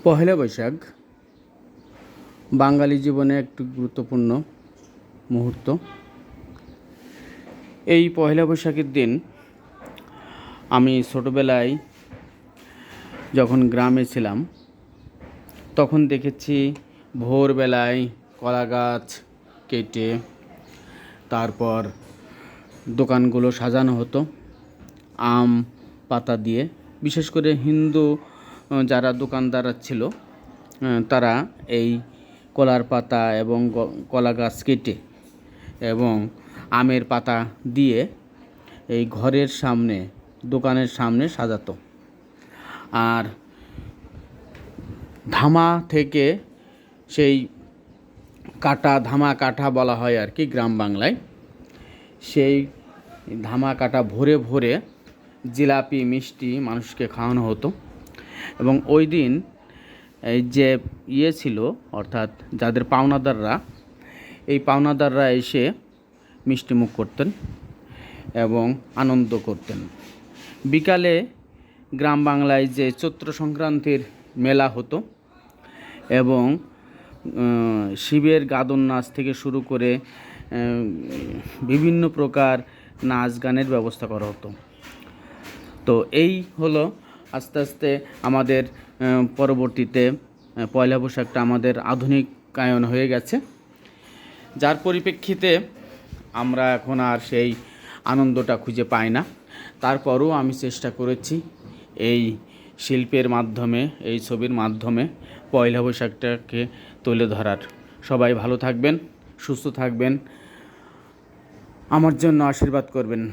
পহেলা বৈশাখ বাঙালি জীবনে একটি গুরুত্বপূর্ণ মুহূর্ত। এই পহেলা বৈশাখের দিন আমি ছোটোবেলায় যখন গ্রামে ছিলাম তখন দেখেছি ভোরবেলায় কলা গাছ কেটে তারপর দোকানগুলো সাজানো হতো আম পাতা দিয়ে। বিশেষ করে হিন্দু যারা দোকানদার ছিল তারা এই কলার পাতা এবং কলা গাছ কেটে এবং আমের পাতা দিয়ে এই ঘরের সামনে দোকানের সামনে সাজাতো। আর ধামা থেকে সেই কাটা ধামা কাঠা বলা হয় আর কি গ্রাম বাংলায়, সেই ধামা কাটা ভরে ভরে জিলাপি মিষ্টি মানুষকে খাওয়ানো হতো। এবং ওই দিন এই যে ছিল অর্থাৎ যাদের পাওনাদাররা, এই পাওনাদাররা এসে মিষ্টিমুখ করতেন এবং আনন্দ করতেন। বিকালে গ্রাম বাংলায় যে চৈত্র সংক্রান্তির মেলা হতো এবং শিবের গাদন নাচ থেকে শুরু করে বিভিন্ন প্রকার নাচ গানের ব্যবস্থা করা হতো। তো এই হলো আস্তে আস্তে আমাদের পরবর্তীতে পয়লা বৈশাখটা আমাদের আধুনিকায়ন হয়ে গেছে, যার পরিপ্রেক্ষিতে আমরা এখন আর সেই আনন্দটা খুঁজে পাই না। তারপরও আমি চেষ্টা করেছি এই শিল্পের মাধ্যমে, এই ছবির মাধ্যমে পয়লা বৈশাখটাকে তুলে ধরার। সবাই ভালো থাকবেন, সুস্থ থাকবেন, আমার জন্য আশীর্বাদ করবেন।